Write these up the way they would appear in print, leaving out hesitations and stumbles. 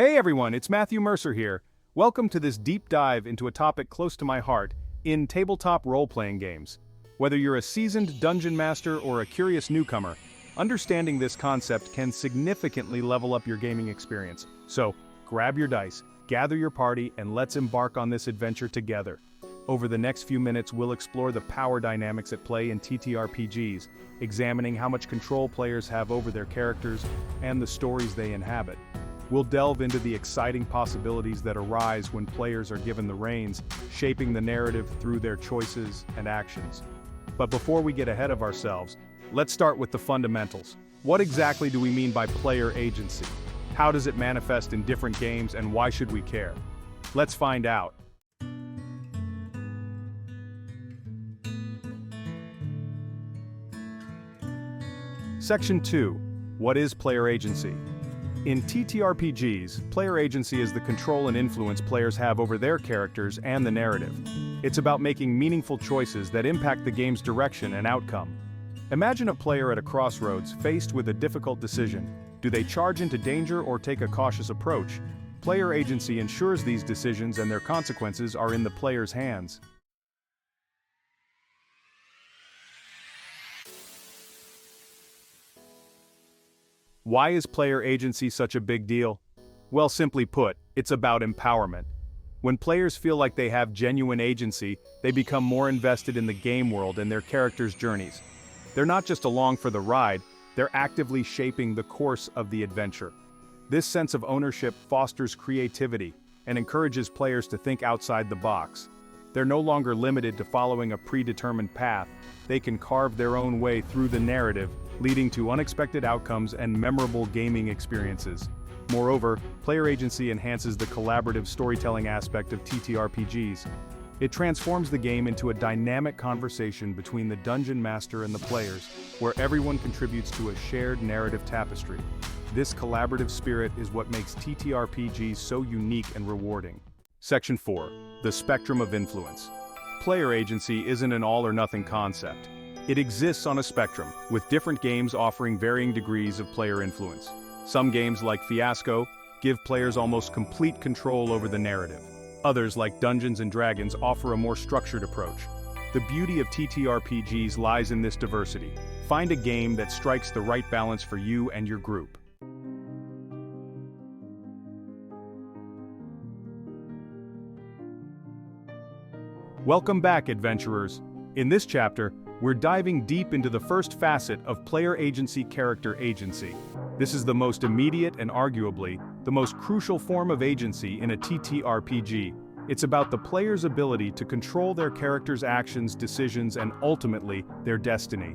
Hey everyone, it's Matthew Mercer here. Welcome to this deep dive into a topic close to my heart in tabletop role-playing games. Whether you're a seasoned dungeon master or a curious newcomer, understanding this concept can significantly level up your gaming experience. So, grab your dice, gather your party, and let's embark on this adventure together. Over the next few minutes, we'll explore the power dynamics at play in TTRPGs, examining how much control players have over their characters and the stories they inhabit. We'll delve into the exciting possibilities that arise when players are given the reins, shaping the narrative through their choices and actions. But before we get ahead of ourselves, let's start with the fundamentals. What exactly do we mean by player agency? How does it manifest in different games, and why should we care? Let's find out. Section 2. What is player agency? In TTRPGs, player agency is the control and influence players have over their characters and the narrative. It's about making meaningful choices that impact the game's direction and outcome. Imagine a player at a crossroads faced with a difficult decision. Do they charge into danger or take a cautious approach? Player agency ensures these decisions and their consequences are in the player's hands. Why is player agency such a big deal? Well, simply put, it's about empowerment. When players feel like they have genuine agency, they become more invested in the game world and their characters' journeys. They're not just along for the ride, they're actively shaping the course of the adventure. This sense of ownership fosters creativity and encourages players to think outside the box. They're no longer limited to following a predetermined path. They can carve their own way through the narrative, leading to unexpected outcomes and memorable gaming experiences. Moreover, player agency enhances the collaborative storytelling aspect of TTRPGs. It transforms the game into a dynamic conversation between the dungeon master and the players, where everyone contributes to a shared narrative tapestry. This collaborative spirit is what makes TTRPGs so unique and rewarding. Section 4. The spectrum of influence. Player agency isn't an all-or-nothing concept. It exists on a spectrum, with different games offering varying degrees of player influence. Some games, like Fiasco, give players almost complete control over the narrative. Others, like Dungeons & Dragons, offer a more structured approach. The beauty of TTRPGs lies in this diversity. Find a game that strikes the right balance for you and your group. Welcome back, adventurers. In this chapter, we're diving deep into the first facet of player agency: character agency. This is the most immediate and arguably the most crucial form of agency in a TTRPG. It's about the player's ability to control their character's actions, decisions, and ultimately, their destiny.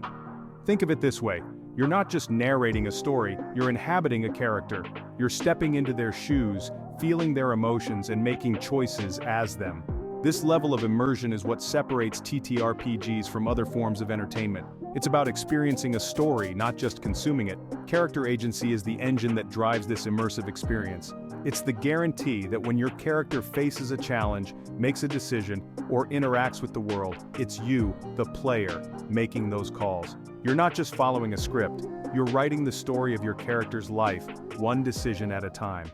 Think of it this way: you're not just narrating a story, you're inhabiting a character. You're stepping into their shoes, feeling their emotions, and making choices as them. This level of immersion is what separates TTRPGs from other forms of entertainment. It's about experiencing a story, not just consuming it. Character agency is the engine that drives this immersive experience. It's the guarantee that when your character faces a challenge, makes a decision, or interacts with the world, it's you, the player, making those calls. You're not just following a script, you're writing the story of your character's life, one decision at a time.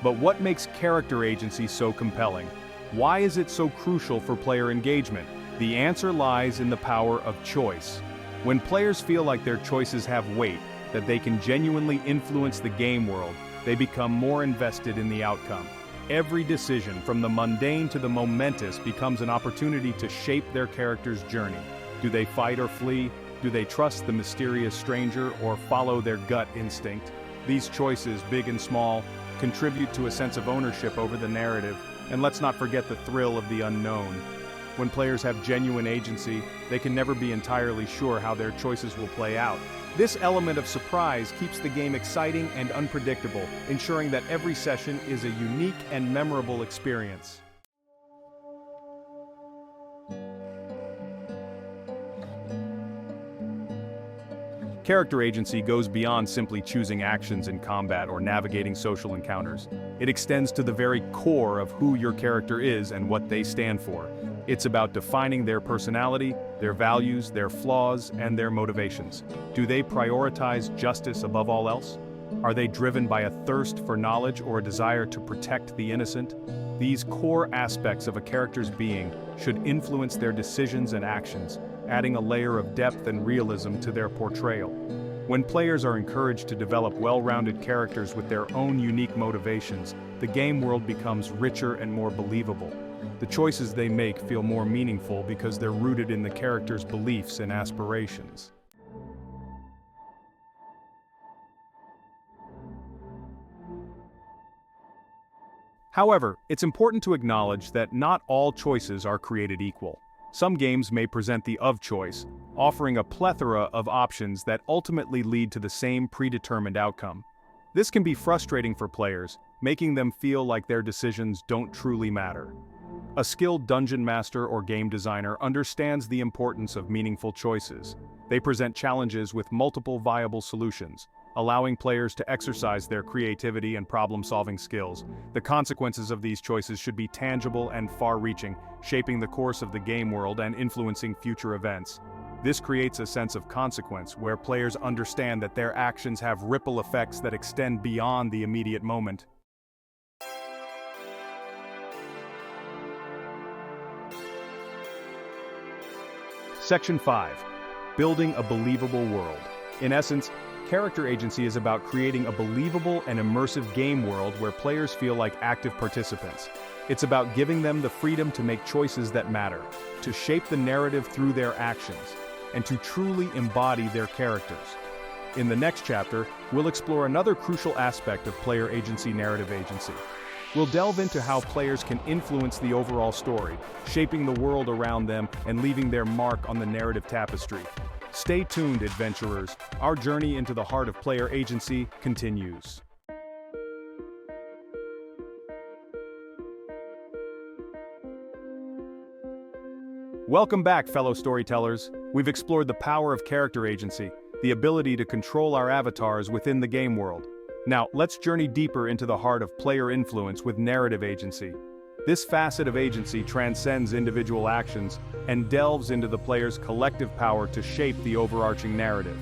But what makes character agency so compelling? Why is it so crucial for player engagement? The answer lies in the power of choice. When players feel like their choices have weight, that they can genuinely influence the game world, they become more invested in the outcome. Every decision, from the mundane to the momentous, becomes an opportunity to shape their character's journey. Do they fight or flee? Do they trust the mysterious stranger or follow their gut instinct? These choices, big and small, contribute to a sense of ownership over the narrative, and let's not forget the thrill of the unknown. When players have genuine agency, they can never be entirely sure how their choices will play out. This element of surprise keeps the game exciting and unpredictable, ensuring that every session is a unique and memorable experience. Character agency goes beyond simply choosing actions in combat or navigating social encounters. It extends to the very core of who your character is and what they stand for. It's about defining their personality, their values, their flaws, and their motivations. Do they prioritize justice above all else? Are they driven by a thirst for knowledge or a desire to protect the innocent? These core aspects of a character's being should influence their decisions and actions, adding a layer of depth and realism to their portrayal. When players are encouraged to develop well-rounded characters with their own unique motivations, the game world becomes richer and more believable. The choices they make feel more meaningful because they're rooted in the character's beliefs and aspirations. However, it's important to acknowledge that not all choices are created equal. Some games may present the of choice, offering a plethora of options that ultimately lead to the same predetermined outcome. This can be frustrating for players, making them feel like their decisions don't truly matter. A skilled dungeon master or game designer understands the importance of meaningful choices. They present challenges with multiple viable solutions, allowing players to exercise their creativity and problem-solving skills. The consequences of these choices should be tangible and far-reaching, shaping the course of the game world and influencing future events. This creates a sense of consequence where players understand that their actions have ripple effects that extend beyond the immediate moment. Section 5. Building a believable world. In essence, character agency is about creating a believable and immersive game world where players feel like active participants. It's about giving them the freedom to make choices that matter, to shape the narrative through their actions, and to truly embody their characters. In the next chapter, we'll explore another crucial aspect of player agency: narrative agency. We'll delve into how players can influence the overall story, shaping the world around them and leaving their mark on the narrative tapestry. Stay tuned, adventurers. Our journey into the heart of player agency continues. Welcome back, fellow storytellers. We've explored the power of character agency, the ability to control our avatars within the game world. Now, let's journey deeper into the heart of player influence with narrative agency. This facet of agency transcends individual actions and delves into the player's collective power to shape the overarching narrative.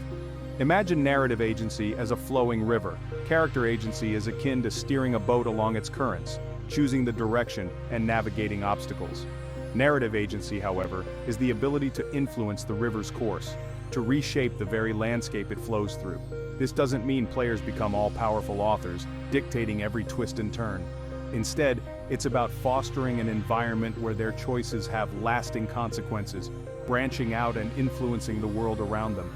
Imagine narrative agency as a flowing river. Character agency is akin to steering a boat along its currents, choosing the direction and navigating obstacles. Narrative agency, however, is the ability to influence the river's course, to reshape the very landscape it flows through. This doesn't mean players become all-powerful authors, dictating every twist and turn. Instead, it's about fostering an environment where their choices have lasting consequences, branching out and influencing the world around them.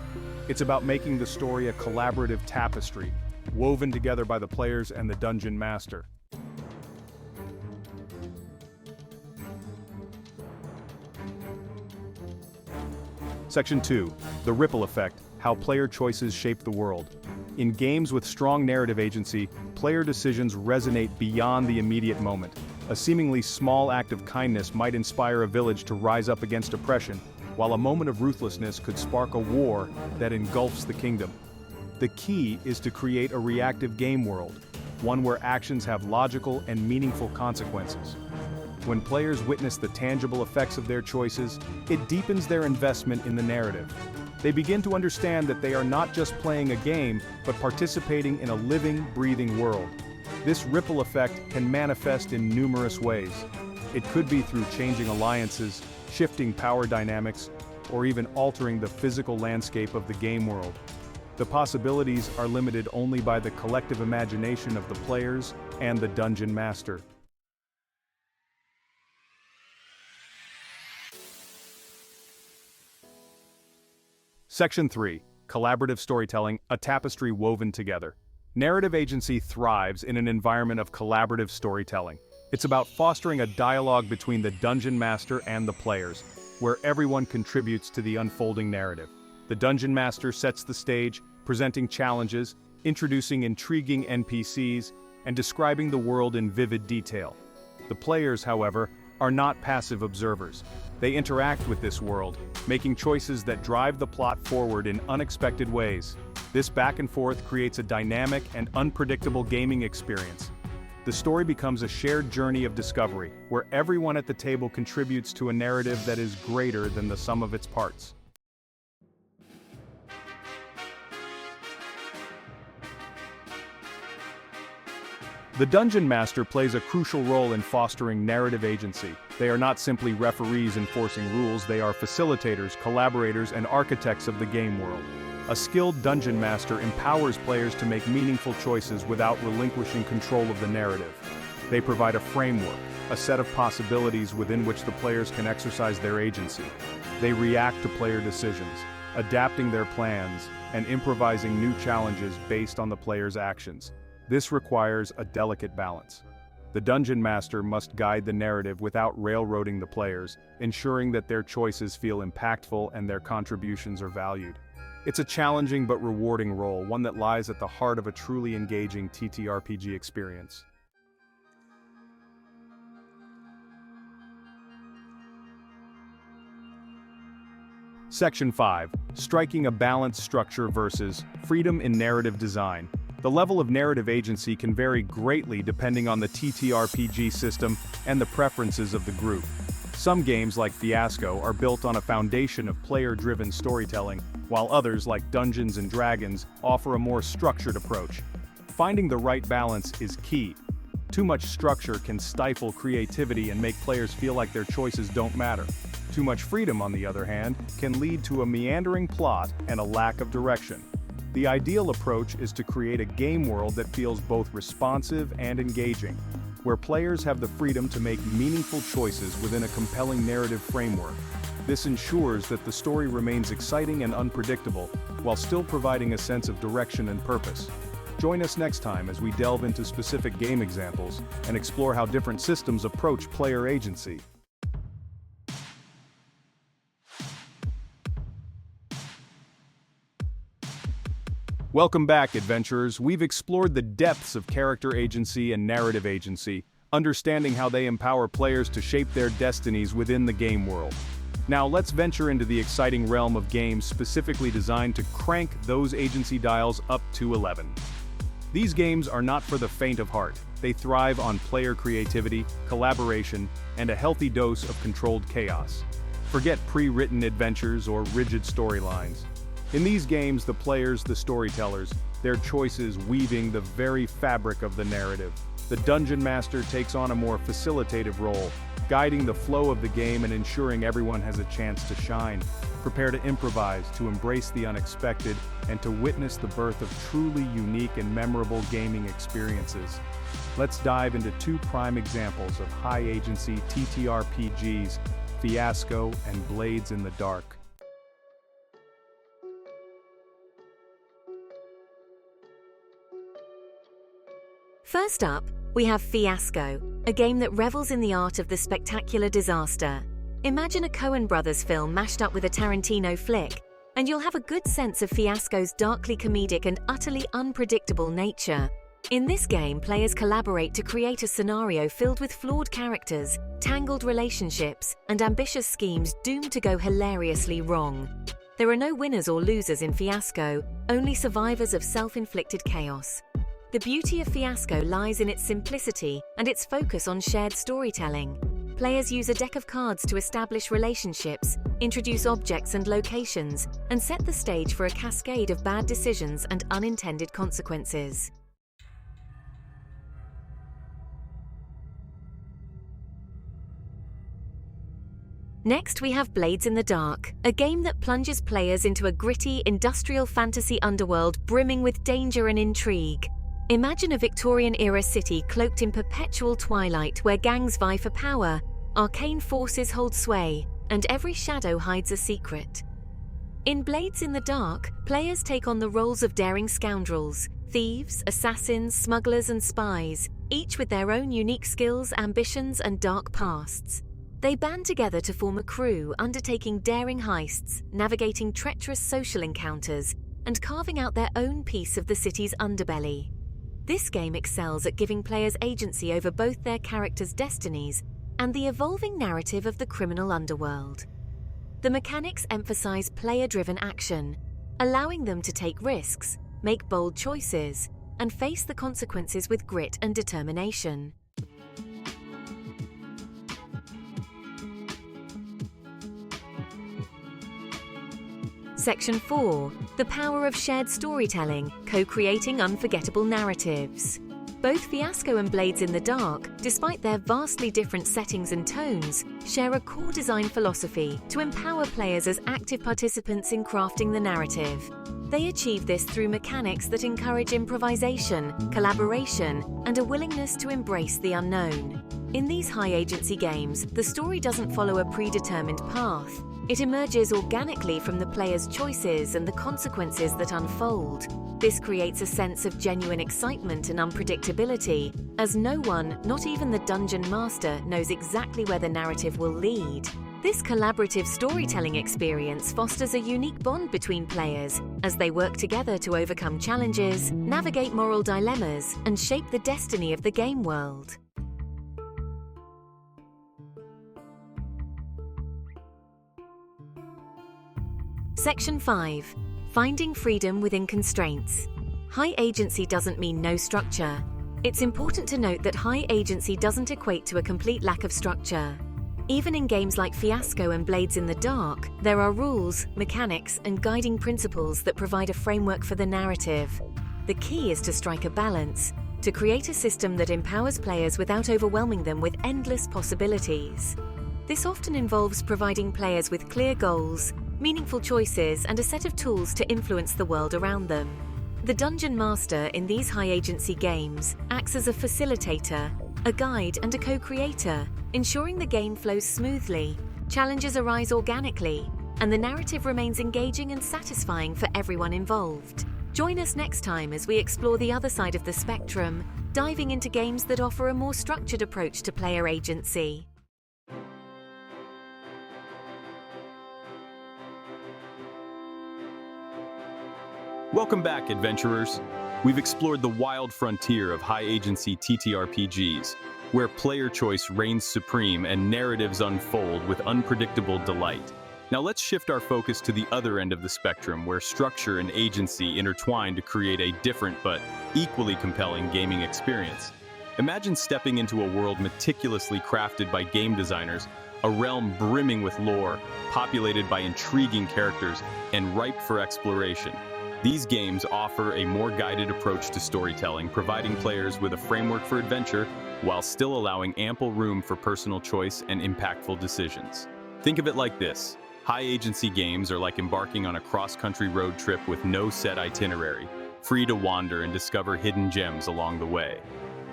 It's about making the story a collaborative tapestry, woven together by the players and the dungeon master. Section 2. The ripple effect: how player choices shape the world. In games with strong narrative agency, player decisions resonate beyond the immediate moment. A seemingly small act of kindness might inspire a village to rise up against oppression, while a moment of ruthlessness could spark a war that engulfs the kingdom. The key is to create a reactive game world, one where actions have logical and meaningful consequences. When players witness the tangible effects of their choices, it deepens their investment in the narrative. They begin to understand that they are not just playing a game, but participating in a living, breathing world. This ripple effect can manifest in numerous ways. It could be through changing alliances, shifting power dynamics, or even altering the physical landscape of the game world. The possibilities are limited only by the collective imagination of the players and the dungeon master. Section 3. Collaborative storytelling, a tapestry woven together. Narrative agency thrives in an environment of collaborative storytelling. It's about fostering a dialogue between the dungeon master and the players, where everyone contributes to the unfolding narrative. The dungeon master sets the stage, presenting challenges, introducing intriguing NPCs, and describing the world in vivid detail. The players, however, are not passive observers. They interact with this world, making choices that drive the plot forward in unexpected ways. This back and forth creates a dynamic and unpredictable gaming experience. The story becomes a shared journey of discovery, where everyone at the table contributes to a narrative that is greater than the sum of its parts. The Dungeon Master plays a crucial role in fostering narrative agency. They are not simply referees enforcing rules, they are facilitators, collaborators, and architects of the game world. A skilled Dungeon Master empowers players to make meaningful choices without relinquishing control of the narrative. They provide a framework, a set of possibilities within which the players can exercise their agency. They react to player decisions, adapting their plans, and improvising new challenges based on the player's actions. This requires a delicate balance. The Dungeon Master must guide the narrative without railroading the players, ensuring that their choices feel impactful and their contributions are valued. It's a challenging but rewarding role, one that lies at the heart of a truly engaging TTRPG experience. Section 5. Striking a balanced structure versus freedom in narrative design. The level of narrative agency can vary greatly depending on the TTRPG system and the preferences of the group. Some games like Fiasco are built on a foundation of player-driven storytelling, while others like Dungeons & Dragons offer a more structured approach. Finding the right balance is key. Too much structure can stifle creativity and make players feel like their choices don't matter. Too much freedom, on the other hand, can lead to a meandering plot and a lack of direction. The ideal approach is to create a game world that feels both responsive and engaging, where players have the freedom to make meaningful choices within a compelling narrative framework. This ensures that the story remains exciting and unpredictable, while still providing a sense of direction and purpose. Join us next time as we delve into specific game examples and explore how different systems approach player agency. Welcome back, adventurers. We've explored the depths of character agency and narrative agency, understanding how they empower players to shape their destinies within the game world. Now let's venture into the exciting realm of games specifically designed to crank those agency dials up to 11. These games are not for the faint of heart. They thrive on player creativity, collaboration, and a healthy dose of controlled chaos. Forget pre-written adventures or rigid storylines. In these games, the players, the storytellers, their choices weaving the very fabric of the narrative. The Dungeon Master takes on a more facilitative role, guiding the flow of the game and ensuring everyone has a chance to shine. Prepare to improvise, to embrace the unexpected, and to witness the birth of truly unique and memorable gaming experiences. Let's dive into two prime examples of high-agency TTRPGs, Fiasco and Blades in the Dark. First up, we have Fiasco, a game that revels in the art of the spectacular disaster. Imagine a Coen Brothers film mashed up with a Tarantino flick, and you'll have a good sense of Fiasco's darkly comedic and utterly unpredictable nature. In this game, players collaborate to create a scenario filled with flawed characters, tangled relationships, and ambitious schemes doomed to go hilariously wrong. There are no winners or losers in Fiasco, only survivors of self-inflicted chaos. The beauty of Fiasco lies in its simplicity and its focus on shared storytelling. Players use a deck of cards to establish relationships, introduce objects and locations, and set the stage for a cascade of bad decisions and unintended consequences. Next, we have Blades in the Dark, a game that plunges players into a gritty, industrial fantasy underworld brimming with danger and intrigue. Imagine a Victorian-era city cloaked in perpetual twilight where gangs vie for power, arcane forces hold sway, and every shadow hides a secret. In Blades in the Dark, players take on the roles of daring scoundrels, thieves, assassins, smugglers, and spies, each with their own unique skills, ambitions, and dark pasts. They band together to form a crew, undertaking daring heists, navigating treacherous social encounters, and carving out their own piece of the city's underbelly. This game excels at giving players agency over both their characters' destinies and the evolving narrative of the criminal underworld. The mechanics emphasize player-driven action, allowing them to take risks, make bold choices, and face the consequences with grit and determination. Section 4. The power of shared storytelling, co-creating unforgettable narratives. Both Fiasco and Blades in the Dark, despite their vastly different settings and tones, share a core design philosophy to empower players as active participants in crafting the narrative. They achieve this through mechanics that encourage improvisation, collaboration, and a willingness to embrace the unknown. In these high-agency games, the story doesn't follow a predetermined path. It emerges organically from the player's choices and the consequences that unfold. This creates a sense of genuine excitement and unpredictability, as no one, not even the dungeon master, knows exactly where the narrative will lead. This collaborative storytelling experience fosters a unique bond between players as they work together to overcome challenges, navigate moral dilemmas, and shape the destiny of the game world. Section 5. Finding freedom within constraints. High agency doesn't mean no structure. It's important to note that high agency doesn't equate to a complete lack of structure. Even in games like Fiasco and Blades in the Dark, there are rules, mechanics, and guiding principles that provide a framework for the narrative. The key is to strike a balance, to create a system that empowers players without overwhelming them with endless possibilities. This often involves providing players with clear goals, meaningful choices, and a set of tools to influence the world around them. The Dungeon Master in these high-agency games acts as a facilitator, a guide, and a co-creator, ensuring the game flows smoothly, challenges arise organically, and the narrative remains engaging and satisfying for everyone involved. Join us next time as we explore the other side of the spectrum, diving into games that offer a more structured approach to player agency. Welcome back, adventurers. We've explored the wild frontier of high-agency TTRPGs, where player choice reigns supreme and narratives unfold with unpredictable delight. Now let's shift our focus to the other end of the spectrum, where structure and agency intertwine to create a different but equally compelling gaming experience. Imagine stepping into a world meticulously crafted by game designers, a realm brimming with lore, populated by intriguing characters, and ripe for exploration. These games offer a more guided approach to storytelling, providing players with a framework for adventure while still allowing ample room for personal choice and impactful decisions. Think of it like this. High-agency games are like embarking on a cross-country road trip with no set itinerary, free to wander and discover hidden gems along the way.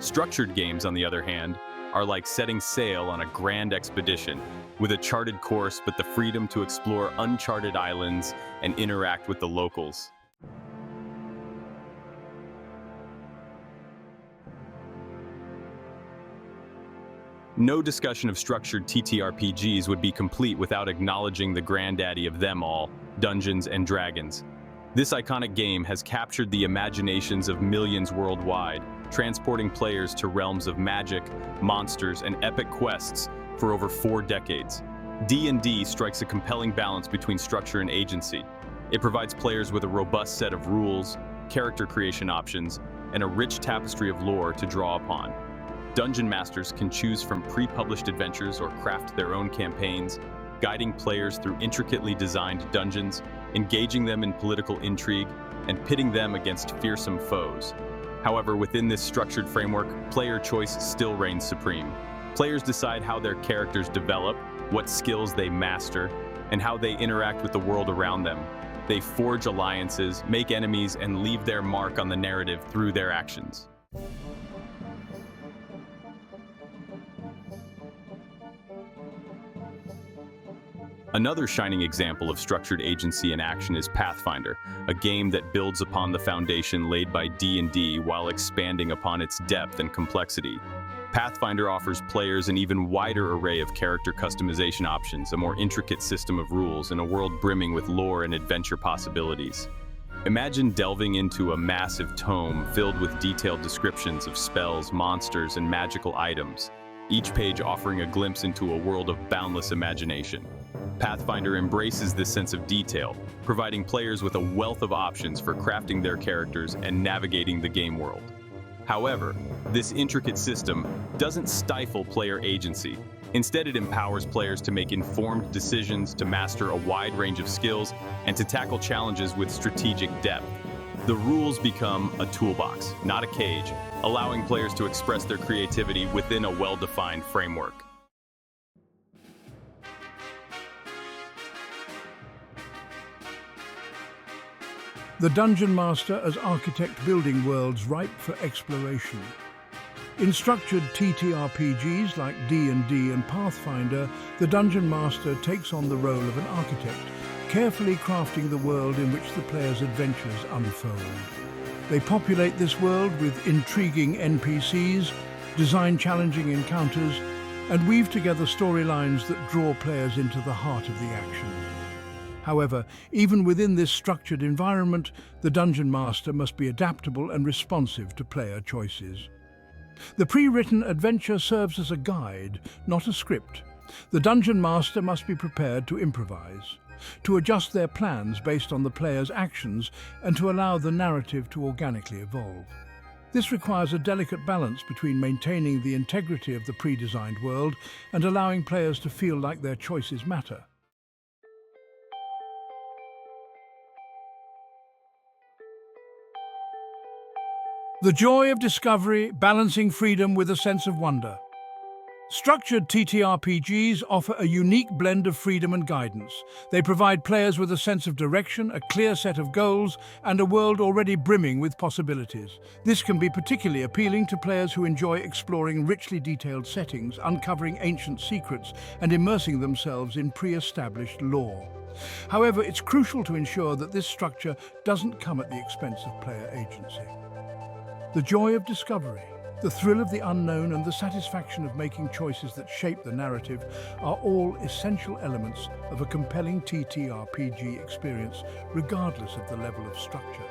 Structured games, on the other hand, are like setting sail on a grand expedition, with a charted course but the freedom to explore uncharted islands and interact with the locals. No discussion of structured TTRPGs would be complete without acknowledging the granddaddy of them all, Dungeons & Dragons. This iconic game has captured the imaginations of millions worldwide, transporting players to realms of magic, monsters, and epic quests for over 4 decades. D&D strikes a compelling balance between structure and agency. It provides players with a robust set of rules, character creation options, and a rich tapestry of lore to draw upon. Dungeon masters can choose from pre-published adventures or craft their own campaigns, guiding players through intricately designed dungeons, engaging them in political intrigue, and pitting them against fearsome foes. However, within this structured framework, player choice still reigns supreme. Players decide how their characters develop, what skills they master, and how they interact with the world around them. They forge alliances, make enemies, and leave their mark on the narrative through their actions. Another shining example of structured agency in action is Pathfinder, a game that builds upon the foundation laid by D&D while expanding upon its depth and complexity. Pathfinder offers players an even wider array of character customization options, a more intricate system of rules, and a world brimming with lore and adventure possibilities. Imagine delving into a massive tome filled with detailed descriptions of spells, monsters, and magical items. each page offering a glimpse into a world of boundless imagination. Pathfinder embraces this sense of detail, providing players with a wealth of options for crafting their characters and navigating the game world. However, this intricate system doesn't stifle player agency. Instead, it empowers players to make informed decisions, to master a wide range of skills, and to tackle challenges with strategic depth. The rules become a toolbox, not a cage, allowing players to express their creativity within a well-defined framework. The Dungeon Master as architect building worlds ripe for exploration. In structured TTRPGs like D&D and Pathfinder, the Dungeon Master takes on the role of an architect, carefully crafting the world in which the player's adventures unfold. They populate this world with intriguing NPCs, design challenging encounters, and weave together storylines that draw players into the heart of the action. However, even within this structured environment, the Dungeon Master must be adaptable and responsive to player choices. The pre-written adventure serves as a guide, not a script. The Dungeon Master must be prepared to improvise, to adjust their plans based on the player's actions, and to allow the narrative to organically evolve. This requires a delicate balance between maintaining the integrity of the pre-designed world and allowing players to feel like their choices matter. The joy of discovery, balancing freedom with a sense of wonder. Structured TTRPGs offer a unique blend of freedom and guidance. They provide players with a sense of direction, a clear set of goals, and a world already brimming with possibilities. This can be particularly appealing to players who enjoy exploring richly detailed settings, uncovering ancient secrets, and immersing themselves in pre-established lore. However, it's crucial to ensure that this structure doesn't come at the expense of player agency. The joy of discovery, the thrill of the unknown, and the satisfaction of making choices that shape the narrative are all essential elements of a compelling TTRPG experience, regardless of the level of structure.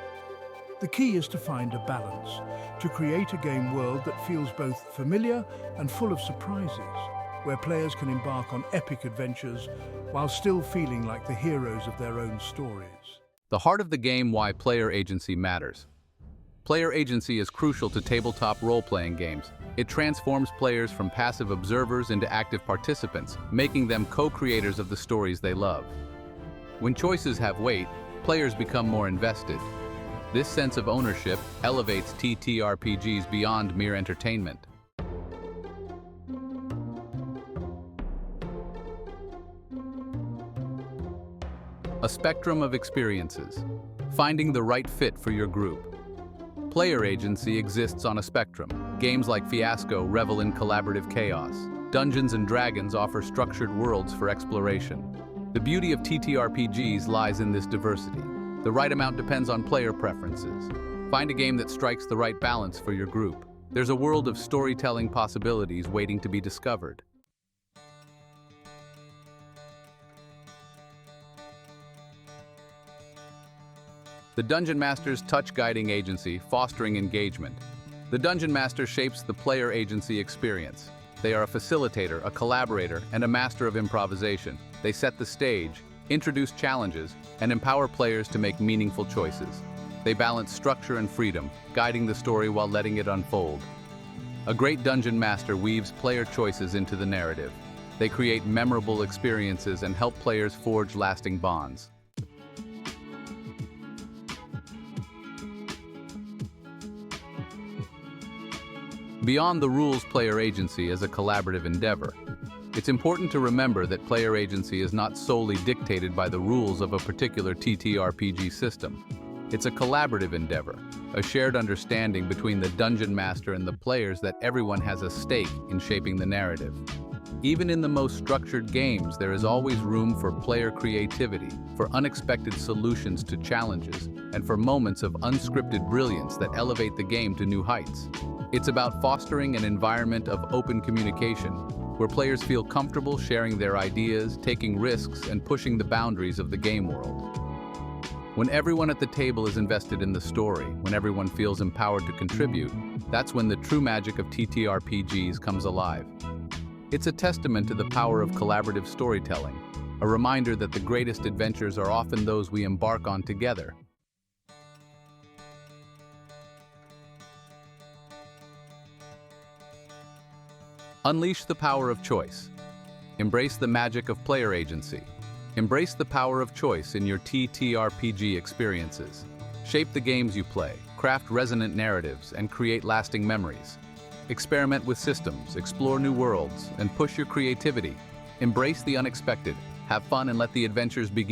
The key is to find a balance, to create a game world that feels both familiar and full of surprises, where players can embark on epic adventures while still feeling like the heroes of their own stories. The heart of the game: why player agency matters. Player agency is crucial to tabletop role-playing games. It transforms players from passive observers into active participants, making them co-creators of the stories they love. When choices have weight, players become more invested. This sense of ownership elevates TTRPGs beyond mere entertainment. A spectrum of experiences. Finding the right fit for your group. Player agency exists on a spectrum. Games like Fiasco revel in collaborative chaos. Dungeons & Dragons offer structured worlds for exploration. The beauty of TTRPGs lies in this diversity. The right amount depends on player preferences. Find a game that strikes the right balance for your group. There's a world of storytelling possibilities waiting to be discovered. The Dungeon Master's touch-guiding agency, fostering engagement. The Dungeon Master shapes the player agency experience. They are a facilitator, a collaborator, and a master of improvisation. They set the stage, introduce challenges, and empower players to make meaningful choices. They balance structure and freedom, guiding the story while letting it unfold. A great Dungeon Master weaves player choices into the narrative. They create memorable experiences and help players forge lasting bonds. Beyond the rules, player agency is a collaborative endeavor. It's important to remember that player agency is not solely dictated by the rules of a particular TTRPG system. It's a collaborative endeavor, a shared understanding between the Dungeon Master and the players that everyone has a stake in shaping the narrative. Even in the most structured games, there is always room for player creativity, for unexpected solutions to challenges, and for moments of unscripted brilliance that elevate the game to new heights. It's about fostering an environment of open communication, where players feel comfortable sharing their ideas, taking risks, and pushing the boundaries of the game world. When everyone at the table is invested in the story, when everyone feels empowered to contribute, that's when the true magic of TTRPGs comes alive. It's a testament to the power of collaborative storytelling, a reminder that the greatest adventures are often those we embark on together. Unleash the power of choice. Embrace the magic of player agency. Embrace the power of choice in your TTRPG experiences. Shape the games you play, craft resonant narratives, and create lasting memories. Experiment with systems, explore new worlds, and push your creativity. Embrace the unexpected. Have fun and let the adventures begin.